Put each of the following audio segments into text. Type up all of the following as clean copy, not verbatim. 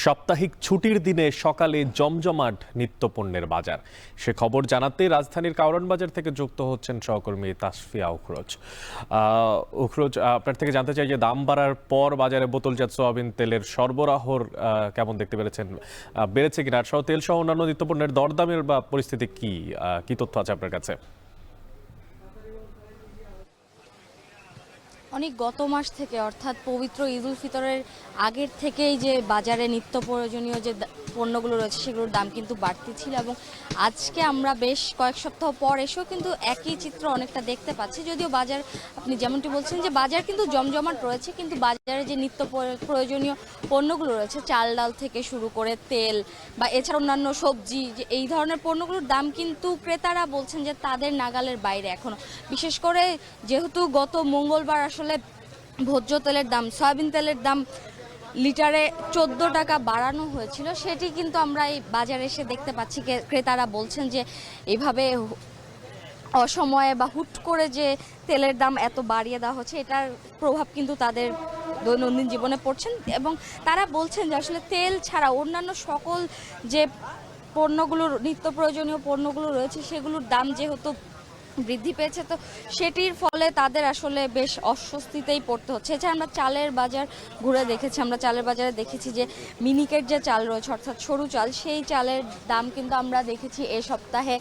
সাপ্তাহিক ছুটির দিনে সকালে জমজমাট নিত্যপণ্যের বাজার। সে খবর জানাতে রাজধানীর কারওয়ান বাজার থেকে যুক্ত হচ্ছেন সহকর্মী তাসফিয়া উখরোজ। আপনার থেকে জানতে চাই যে দাম বাড়ার পর বাজারে বোতলজাত সয়াবিন তেলের সরবরাহর কেমন দেখতে পেরেছেন, বেড়েছে কিনা, সহ তেল সহ অন্যান্য নিত্যপণ্যের দরদামের বা পরিস্থিতি কি তথ্য আছে আপনার কাছে? অনেক গত মাস থেকে অর্থাৎ পবিত্র ঈদ উল ফিতরের আগের থেকেই যে বাজারে নিত্য প্রয়োজনীয় যে পণ্যগুলো রয়েছে সেগুলোর দাম কিন্তু বাড়তি ছিল এবং আজকে আমরা বেশ কয়েক সপ্তাহ পর এসেও কিন্তু একই চিত্র অনেকটা দেখতে পাচ্ছি। যদিও বাজার, আপনি যেমনটি বলছেন যে বাজার কিন্তু জমজমাট রয়েছে, কিন্তু বাজারে যে নিত্য প্রয়োজনীয় পণ্যগুলো রয়েছে, চাল ডাল থেকে শুরু করে তেল বা এছাড়া অন্যান্য সবজি, যে এই ধরনের পণ্যগুলোর দাম কিন্তু ক্রেতারা বলছেন যে তাদের নাগালের বাইরে এখনো। বিশেষ করে যেহেতু গত মঙ্গলবার আসলে ভোজ্য তেলের দাম, সয়াবিন তেলের দাম লিটারে 14 টাকা বাড়ানো হয়েছিল, সেটি কিন্তু আমরা এই বাজারে এসে দেখতে পাচ্ছি। ক্রেতারা বলছেন যে এভাবে অসময়ে বা হুট করে যে তেলের দাম এত বাড়িয়ে দেওয়া হচ্ছে, এটার প্রভাব কিন্তু তাদের দৈনন্দিন জীবনে পড়ছেন এবং তারা বলছেন যে আসলে তেল ছাড়া অন্যান্য সকল যে পণ্যগুলোর, নিত্য প্রয়োজনীয় পণ্যগুলো রয়েছে সেগুলোর দাম যেহেতু বৃদ্ধি পেয়েছে, তো সেটির ফলে তাদের আসলে বেশ অস্বস্তিতেই পড়তে হচ্ছে। এছাড়া আমরা চালের বাজার ঘুরে দেখেছি, আমরা চালের বাজারে দেখেছি যে মিনিকেট যে চাল রয়েছে অর্থাৎ সরু চাল, সেই চালের দাম কিন্তু আমরা দেখেছি এ সপ্তাহে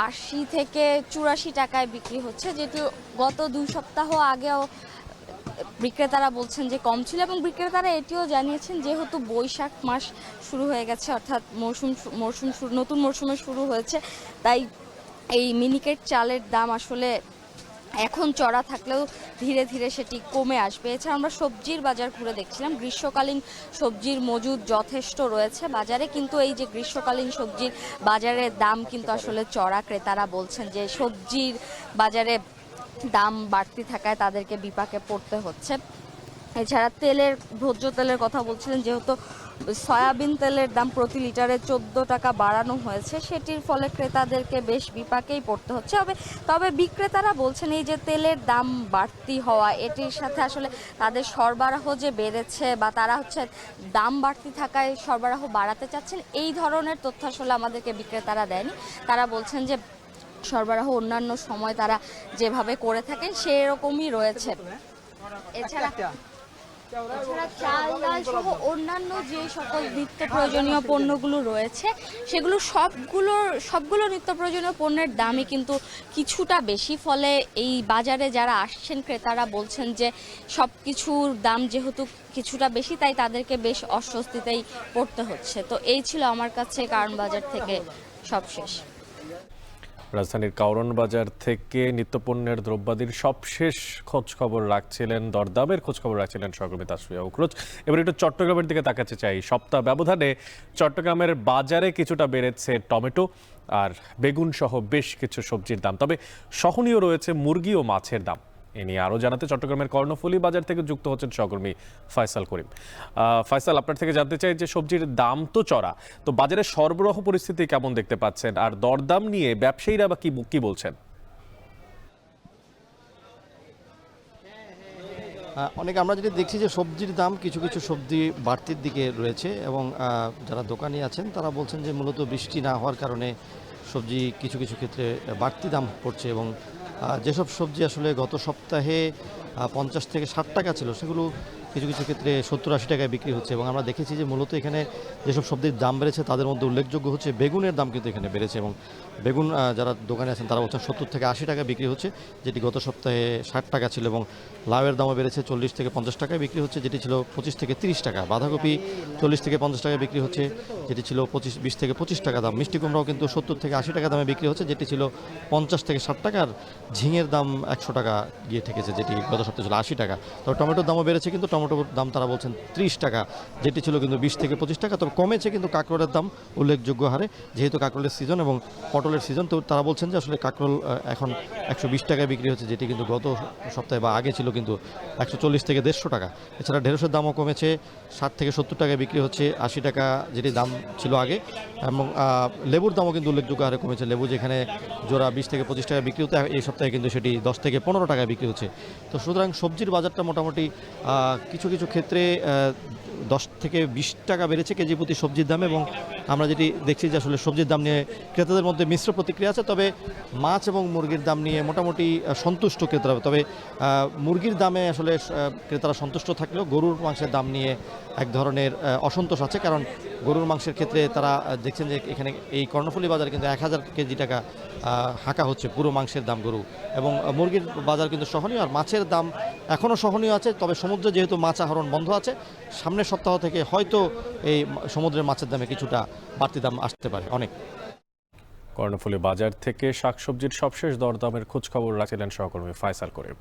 80 থেকে 84 টাকায় বিক্রি হচ্ছে, যেটি গত 2 সপ্তাহ আগেও বিক্রেতারা বলছেন যে কম ছিল। এবং বিক্রেতারা এটিও জানিয়েছেন যেহেতু বৈশাখ মাস শুরু হয়ে গেছে অর্থাৎ নতুন মরশুমে শুরু হয়েছে, তাই এই মিনিকেট চালের দাম আসলে এখন চড়া থাকলেও ধীরে ধীরে সেটি কমে আসবে। এছাড়া আমরা সবজির বাজার ঘুরে দেখছিলাম, গ্রীষ্মকালীন সবজির মজুদ যথেষ্ট রয়েছে বাজারে, কিন্তু এই যে গ্রীষ্মকালীন সবজির বাজারের দাম কিন্তু আসলে চড়া। ক্রেতারা বলছেন যে সবজির বাজারে দাম বাড়তি থাকায় তাদেরকে বিপাকে পড়তে হচ্ছে। এছাড়া তেলের, ভোজ্য তেলের কথা বলছিলেন, যেহেতু সয়াবিন তেলের দাম প্রতি লিটারে 14 টাকা বাড়ানো হয়েছে, সেটির ফলে ক্রেতাদেরকে বেশ বিপাকেই পড়তে হচ্ছে। তবে বিক্রেতারা বলছেন এই যে তেলের দাম বাড়তি হওয়া, এটির সাথে আসলে তাদের সরবরাহ যে বেড়েছে বা তারা দাম বাড়তি থাকায় সরবরাহ বাড়াতে চাচ্ছেন, এই ধরনের তথ্য আসলে আমাদেরকে বিক্রেতারা দেয়নি। তারা বলছেন যে সরবরাহ অন্যান্য সময় তারা যেভাবে করে থাকেন সেরকমই রয়েছে। এছাড়া চাল ডাল সহ অন্যান্য যে সকল নিত্য প্রয়োজনীয় পণ্যগুলো রয়েছে সেগুলো সবগুলো নিত্য প্রয়োজনীয় পণ্যের দামই কিন্তু কিছুটা বেশি। ফলে এই বাজারে যারা আসছেন ক্রেতারা বলছেন যে সব কিছুর দাম যেহেতু কিছুটা বেশি, তাই তাদেরকে বেশ অস্বস্তিতেই পড়তে হচ্ছে। তো এই ছিল আমার কাছে কারওয়ান বাজার থেকে সবশেষ। রাজধানীর কারওয়ান বাজার থেকে নিত্যপণ্যের দ্রব্যাদির সবশেষ খোঁজখবর রাখছিলেন, দরদামের খোঁজখবর রাখছিলেন সহকর্মী তাসফিয়া উখরোজ। এবার একটু চট্টগ্রামের দিকে তাকাতে চাই। সপ্তাহ ব্যবধানে চট্টগ্রামের বাজারে কিছুটা বেড়েছে টমেটো আর বেগুন সহ বেশ কিছু সবজির দাম, তবে সহনীয় রয়েছে মুরগি ও মাছের দাম। এ নিয়ে আরও জানাতে চট্টগ্রামের কর্ণফুলী বাজার থেকে যুক্ত হচ্ছেন সহকর্মী ফয়সাল করিম। ফয়সাল, আপনার থেকে জানতে চাই যে সবজির দাম তো চড়া, তো বাজারের সরবরাহ পরিস্থিতি কেমন দেখতে পাচ্ছেন, আর দরদাম নিয়ে ব্যবসায়ীরা বা কি বলছেন? অনেক আমরা যেটি দেখছি যে সবজির দাম কিছু কিছু সবজি বাড়তির দিকে রয়েছে এবং যারা দোকানি আছেন তারা বলছেন যে মূলত বৃষ্টি না হওয়ার কারণে সবজি কিছু কিছু ক্ষেত্রে বাড়তি দাম পড়ছে এবং যেসব সবজি আসলে গত সপ্তাহে 50 থেকে 60 টাকা ছিল সেগুলো কিছু কিছু ক্ষেত্রে 70-80 টাকায় বিক্রি হচ্ছে। এবং আমরা দেখেছি যে মূলত এখানে যেসব সবজির দাম বেড়েছে তাদের মধ্যে উল্লেখযোগ্য হচ্ছে বেগুনের দাম কিন্তু এখানে বেড়েছে এবং বেগুন যারা দোকানে আছেন তারা বলছেন 70 থেকে 80 টাকা বিক্রি হচ্ছে, যেটি গত সপ্তাহে 60 টাকা ছিল। এবং লাউয়ের দামও বেড়েছে, 40 থেকে 50 টাকায় বিক্রি হচ্ছে, যেটি ছিল 25 থেকে 30 টাকা। বাঁধাকপি 40 থেকে 50 টাকায় বিক্রি হচ্ছে, যেটি ছিল 20 থেকে 25 টাকা দাম। মিষ্টি কুমড়াও কিন্তু 70 থেকে 80 টাকা দামে বিক্রি হচ্ছে, যেটি ছিল 50 থেকে 60 টাকার। ঝিঙের দাম 100 টাকা গিয়ে ঠেকেছে, যেটি গত সপ্তাহে ছিল 80 টাকা। তবে টমেটোর দামও বেড়েছে, কিন্তু টমেটোর দাম তারা বলছেন 30 টাকা, যেটি ছিল কিন্তু 20 থেকে 25 টাকা। তবে কমেছে কিন্তু কাঁকরোলের দাম উল্লেখযোগ্য হারে, যেহেতু কাঁকরোলের সিজন এবং পটলের সিজন। তো তারা বলছেন যে আসলে কাঁকরোল এখন 120 টাকায় বিক্রি হচ্ছে, যেটি কিন্তু গত সপ্তাহে বা আগে ছিল কিন্তু 140 থেকে 150 টাকা। এছাড়া ঢেঁড়সের দামও কমেছে, 60 থেকে 70 টাকায় বিক্রি হচ্ছে, 80 টাকা যেটি দাম ছিল আগে। এবং লেবুর দামও কিন্তু উল্লেখযোগ্য হারে কমেছে। লেবু যেখানে জোড়া 20 থেকে 25 টাকায় বিক্রি হতো, এই সপ্তাহে কিন্তু সেটি 10 থেকে 15 টাকায় বিক্রি হচ্ছে। তো সুতরাং সবজির বাজারটা মোটামুটি কিছু কিছু ক্ষেত্রে 10 থেকে 20 টাকা বেড়েছে কেজি প্রতি সবজির দাম, এবং আমরা যেটি দেখছি যে আসলে সবজির দাম নিয়ে ক্রেতাদের মধ্যে মিশ্র প্রতিক্রিয়া আছে। তবে মাছ এবং মুরগির দাম নিয়ে মোটামুটি সন্তুষ্ট ক্রেতারা। তবে মুরগির দামে আসলে ক্রেতারা সন্তুষ্ট থাকলেও গরুর মাংসের দাম নিয়ে এক ধরনের অসন্তোষ আছে, কারণ গরুর মাংসের ক্ষেত্রে তারা দেখছেন যে এখানে এই কর্ণফুলী বাজারে কিন্তু 1000 কেজি টাকা হাঁকা হচ্ছে পুরো মাংসের দাম গরু, এবং মুরগির বাজার কিন্তু সহনীয়, আর মাছের দাম এখনও সহনীয় আছে। তবে সমুদ্রে যেহেতু মাছ আহরণ বন্ধ আছে, সামনের সপ্তাহ থেকে হয়তো এই সমুদ্রের মাছের দামে কিছুটা বাড়তি দাম আসতে পারে অনেক। কর্ণফুলী বাজার থেকে শাকসবজির সবশেষ দরদামের খোঁজখবর রাখছিলেন সহকর্মী ফায়সাল করিম।